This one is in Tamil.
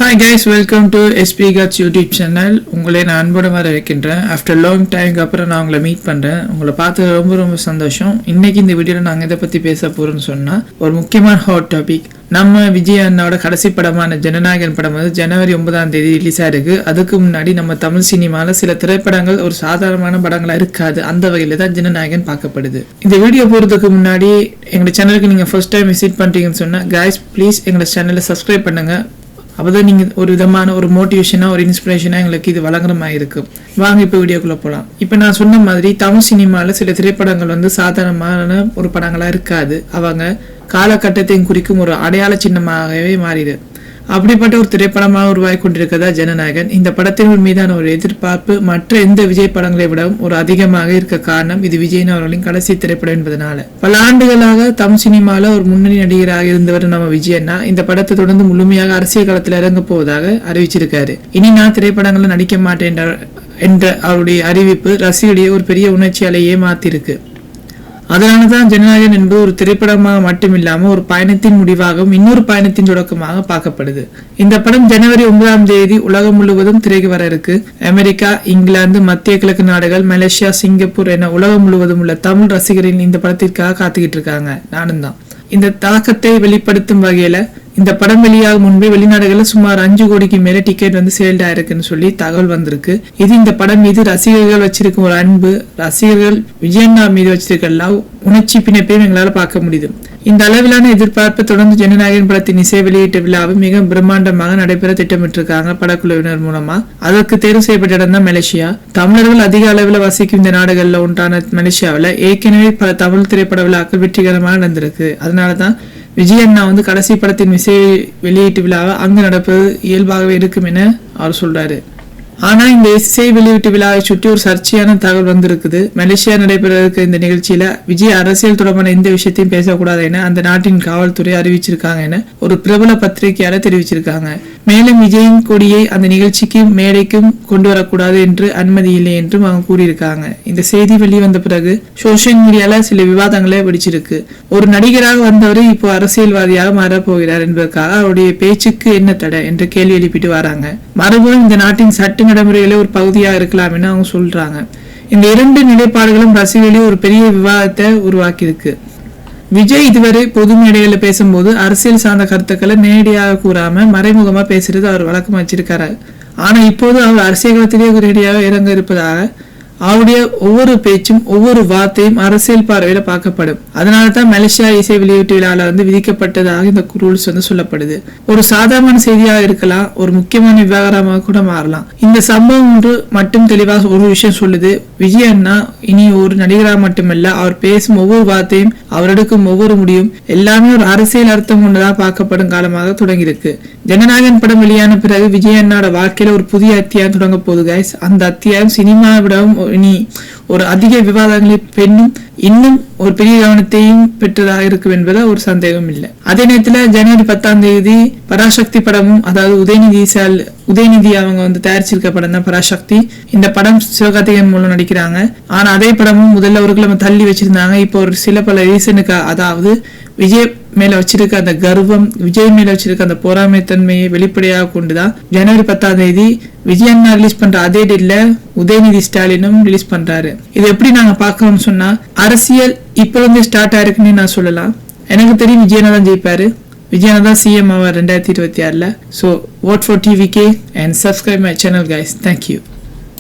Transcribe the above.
Hi guys, welcome to SP Guts YouTube channel. உங்களை நான் அன்போடு வரவேற்கின்றேன். ஆஃப்டர் லாங் டைம்க்கு அப்புறம் நான் உங்களை மீட் பண்ணுறேன். உங்களை பார்த்து ரொம்ப சந்தோஷம். இன்னைக்கு இந்த வீடியோவில் நாங்கள் இதை பற்றி பேச போகிறோம்னு சொன்னால் ஒரு முக்கியமான ஹாட் டாபிக். நம்ம விஜய் அண்ணாவோட கடைசி படமான ஜனநாயகன் படம் வந்து ஜனவரி 9 ரிலீஸ் ஆயிருக்கு. அதுக்கு முன்னாடி நம்ம தமிழ் சினிமாவில் சில திரைப்படங்கள் ஒரு சாதாரணமான படங்களாக இருக்காது. அந்த வகையில் தான் ஜனநாயகன் பார்க்கப்படுது. இந்த வீடியோ போகிறதுக்கு முன்னாடி எங்களோட சேனலுக்கு நீங்கள் ஃபர்ஸ்ட் டைம் விசிட் பண்ணுறீங்கன்னு சொன்னால் கைஸ் ப்ளீஸ் எங்களோட சேனலை சப்ஸ்கிரைப் பண்ணுங்கள். அப்போதான் நீங்கள் ஒரு விதமான ஒரு மோட்டிவேஷனாக ஒரு இன்ஸ்பிரேஷனாக எங்களுக்கு இது வழங்குற மாதிரி இருக்கும். வாங்க இப்போ வீடியோக்குள்ளே போகலாம். இப்போ நான் சொன்ன மாதிரி தமிழ் சினிமாவில் சில திரைப்படங்கள் வந்து சாதாரணமான ஒரு படங்களாக இருக்காது. அவங்க காலகட்டத்தையும் குறிக்கும் ஒரு அடையாள சின்னமாகவே மாறிடு. அப்படிப்பட்ட ஒரு திரைப்படமாக உருவாகி கொண்டிருக்கிறதா ஜனநாயகன். இந்த படத்தின் மீதான ஒரு எதிர்பார்ப்பு மற்ற எந்த விஜய் படங்களை விடவும் ஒரு அதிகமாக இருக்க காரணம் இது விஜயன் அவர்களின் கடைசி திரைப்படம் என்பதனால. பல ஆண்டுகளாக தமிழ் சினிமாவில் ஒரு முன்னணி நடிகராக இருந்தவர் நம்ம விஜயண்ணா இந்த படத்தை தொடர்ந்து முழுமையாக அரசியல் களத்தில் இறங்க போவதாக அறிவிச்சிருக்காரு. இனி நான் திரைப்படங்களில் நடிக்க மாட்டேன் என்ற அவருடைய அறிவிப்பு ரசிகர்களிடையே ஒரு பெரிய உணர்ச்சி அலையே மாத்திருக்கு. அதனாலதான் ஜனநாயகன் என்பது ஒரு திரைப்படமாக மட்டுமில்லாம ஒரு பயணத்தின் முடிவாகவும் இன்னொரு பயணத்தின் தொடக்கமாக பார்க்கப்படுது. இந்த படம் ஜனவரி 9 உலகம் முழுவதும் திரைக்கு வர இருக்கு. அமெரிக்கா, இங்கிலாந்து, மத்திய கிழக்கு நாடுகள், மலேசியா, சிங்கப்பூர் என உலகம் முழுவதும் உள்ள தமிழ் ரசிகர்கள் இந்த படத்திற்காக காத்துக்கிட்டு இருக்காங்க. நானும் தான். இந்த தாக்கத்தை வெளிப்படுத்தும் வகையில இந்த படம் வெளியாகும் முன்பே வெளிநாடுகளில் சுமார் 5 கோடிக்கு மேல டிக்கெட் வந்து சேல்ட் ஆயிருக்குன்னு சொல்லி தகவல் வந்திருக்கு. இது இந்த படம் மீது ரசிகர்கள் வச்சிருக்கும் ஒரு அன்பு, ரசிகர்கள் விஜயண்ணா மீது வச்சிருக்க லவ், உணர்ச்சி பிணைப்பையும் எங்களால் பார்க்க முடியுது. இந்த அளவிலான எதிர்பார்ப்பு தொடர்ந்து ஜனநாயகன் படத்தின் இசை வெளியீட்டு விழாவை மிக பிரம்மாண்டமாக நடைபெற திட்டமிட்டிருக்காங்க படக்குழுவினர் மூலமா. அதற்கு தேர்வு செய்யப்பட்ட இடம் தான் மலேசியா. தமிழர்கள் அதிக அளவில் வசிக்கும் இந்த நாடுகள்ல ஒன்றான மலேசியாவில் ஏற்கனவே பல தமிழ் திரைப்பட விழாக்கள் வெற்றிகரமாக நடந்திருக்கு. அதனாலதான் விஜய் அண்ணா வந்து கடைசி படத்தின் இசை வெளியீட்டு விழாவை அங்கு நடப்பது இயல்பாகவே இருக்கும் என அவர் சொல்றாரு. ஆனா இந்த இசை வெளியீட்டு விழாவை சுற்றி ஒரு சர்ச்சையான தகவல் வந்திருக்குது. மலேசியா நடைபெற இந்த நிகழ்ச்சியில விஜய் அரசியல் தொடர்பான எந்த விஷயத்தையும் பேசக்கூடாது என அந்த நாட்டின் காவல்துறை அறிவிச்சிருக்காங்க என ஒரு பிரபல பத்திரிகையாளர் தெரிவிச்சிருக்காங்க. மேலும் விஜயின் கொடியை அந்த நிகழ்ச்சிக்கு மேடைக்கும் கொண்டு வரக்கூடாது என்று அனுமதி இல்லை என்றும் அவங்க கூறியிருக்காங்க. இந்த செய்தி வெளிவந்த பிறகு சோசியல் மீடியால சில விவாதங்களே வெடிச்சிருக்கு. ஒரு நடிகராக வந்தவர் இப்போ அரசியல்வாதியாக மாறப்போகிறார் என்பதற்காக அவருடைய பேச்சுக்கு என்ன தடை என்று கேள்வி எழுப்பிட்டு வராங்க. மறுபுறம் இந்த நாட்டின் சட்ட நடைமுறைகளே ஒரு பகுதியாக இருக்கலாம் என அவங்க சொல்றாங்க. இந்த இரண்டு நிலைப்பாடுகளும் ரசிகர்களே ஒரு பெரிய விவாதத்தை உருவாக்கி இருக்கு. விஜய் இதுவரை பொது மேடைகளில் பேசும்போது அரசியல் சார்ந்த கருத்துக்களை நேரடியாக கூறாம மறைமுகமா பேசுறது அவர் வழக்கமா வச்சிருக்காரு. ஆனா இப்போது அவர் அரசியல் களத்திலே நேரடியாக இறங்க இருப்பதாக அவருடைய ஒவ்வொரு பேச்சும் ஒவ்வொரு வார்த்தையும் அரசியல் பார்வையில பார்க்கப்படும். அதனாலதான் மலேசியா இசை வெளியீட்டு விழாவில் வந்து விதிக்கப்பட்டதாக இந்த ரூல்ஸ் வந்து சொல்லப்படுது. ஒரு சாதாரண செய்தியாக இருக்கலாம், ஒரு முக்கியமான விவகாரமாக கூட மாறலாம். இந்த சம்பவம் ஒன்று மட்டும் தெளிவாக ஒரு விஷயம் சொல்லுது. விஜய் அண்ணா இனி ஒரு நடிகராக மட்டுமல்ல, அவர் பேசும் ஒவ்வொரு வார்த்தையும், அவர் எடுக்கும் ஒவ்வொரு முடியும் எல்லாமே ஒரு அரசியல் அர்த்தம் கொண்டுதான் பார்க்கப்படும் காலமாக தொடங்கியிருக்கு. ஜனநாயகன் படம் வெளியான பிறகு விஜய் அண்ணாவோட வாழ்க்கையில ஒரு புதிய அத்தியாயம் தொடங்க போகுது கைஸ். அந்த அத்தியாயம் சினிமாவை விடவும் இனி ஒரு அதிக விவாதங்களை பெண்ணும் இன்னும் ஒரு பெரிய கவனத்தையும் பெற்றதாக இருக்கும் என்பது ஒரு சந்தேகம் இல்லை. அதே நேரத்துல ஜனவரி 10 பராசக்தி படமும், அதாவது உதயநிதி அவங்க வந்து தயாரிச்சிருக்க படம் தான் பராசக்தி. இந்த படம் சிவகார்த்திகேயன் மூலம் நடிக்கிறாங்க. ஆனா அதே படமும் முதல்ல ஒரு கிழமை தள்ளி வச்சிருந்தாங்க. இப்போ ஒரு சில பல ரீசனுக்கு, அதாவது விஜய் மேல வச்சிருக்க அந்த கர்வம், விஜய் மேல வச்சிருக்க அந்த பொறாமை தன்மையை வெளிப்படையாக கொண்டுதான் ஜனவரி 10 விஜய் அண்ணா ரிலீஸ் பண்ற அதே டேட்ல உதயநிதி ஸ்டாலினும் ரிலீஸ் பண்றாரு. இது எப்படி நாங்க பார்க்கணும்னு சொன்னா, அரசியல் இப்ப வந்து ஸ்டார்ட் ஆயிருக்குன்னு நான் சொல்லலாம். எனக்கு தெரியும் விஜய் அண்ணா தான் ஜெயிப்பாரு. விஜய் அண்ணா தான் சிஎம் ஆவார் 2026. So vote for TVK and subscribe my channel guys. Thank you.